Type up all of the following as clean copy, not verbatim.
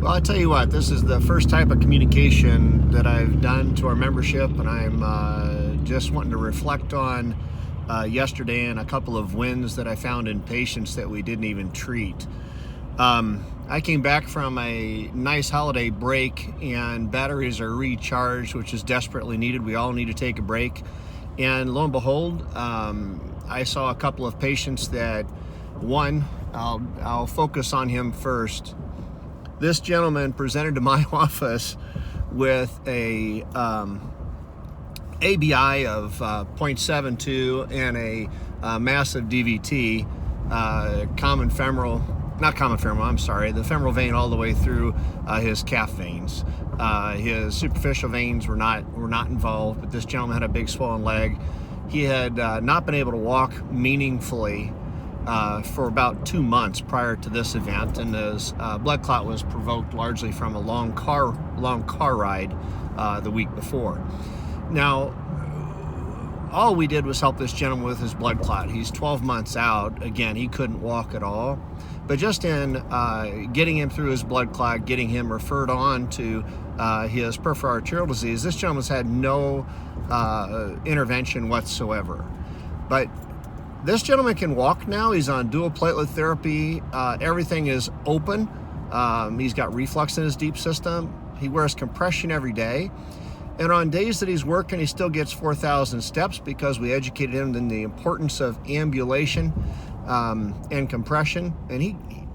Well, I tell you what, this is the first type of communication that I've done to our membership, and I'm just wanting to reflect on yesterday and a couple of wins that I found in patients that we didn't even treat. I came back from a nice holiday break, and batteries are recharged, which is desperately needed. We all need to take a break. And lo and behold, I saw a couple of patients that, one, I'll focus on him first. This gentleman presented to my office with a ABI of 0.72 and a massive DVT, the femoral vein all the way through his calf veins. His superficial veins were not involved, but this gentleman had a big swollen leg. He had not been able to walk meaningfully for about 2 months prior to this event, and his blood clot was provoked largely from a long car ride the week before. Now, all we did was help this gentleman with his blood clot. He's 12 months out. Again, he couldn't walk at all. But just in getting him through his blood clot, getting him referred on to his peripheral arterial disease, this gentleman's had no intervention whatsoever. But this gentleman can walk now. He's on dual platelet therapy. Everything is open. He's got reflux in his deep system. He wears compression every day. And on days that he's working, he still gets 4,000 steps because we educated him in the importance of ambulation and compression. And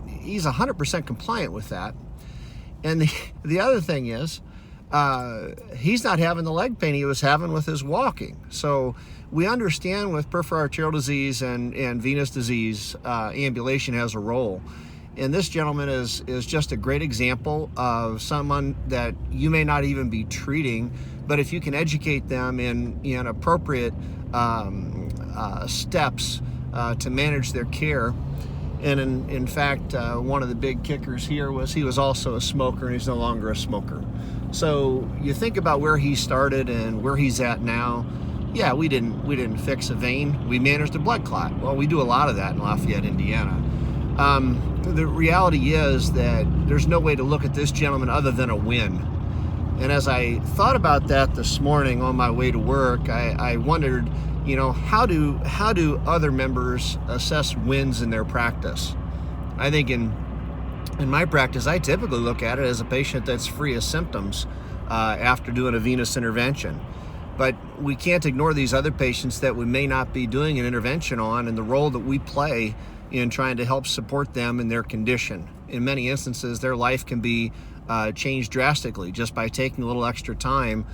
he's 100% compliant with that. And the other thing is, he's not having the leg pain he was having with his walking. So we understand with peripheral arterial disease and venous disease, ambulation has a role. And this gentleman is just a great example of someone that you may not even be treating, but if you can educate them in appropriate steps to manage their care. And in fact, one of the big kickers here was he was also a smoker, and he's no longer a smoker. So you think about where he started and where he's at now. Yeah, we didn't fix a vein. We managed a blood clot. Well, we do a lot of that in Lafayette, Indiana. The reality is that there's no way to look at this gentleman other than a win. And as I thought about that this morning on my way to work, I wondered, how do other members assess wins in their practice? I think in my practice, I typically look at it as a patient that's free of symptoms after doing a venous intervention. But we can't ignore these other patients that we may not be doing an intervention on, and the role that we play in trying to help support them in their condition. In many instances, their life can be changed drastically just by taking a little extra time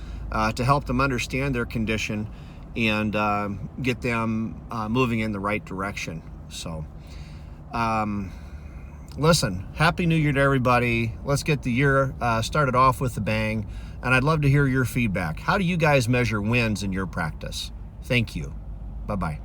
to help them understand their condition and get them moving in the right direction. So, listen, Happy New Year to everybody. Let's get the year started off with a bang. And I'd love to hear your feedback. How do you guys measure wins in your practice? Thank you. Bye-bye.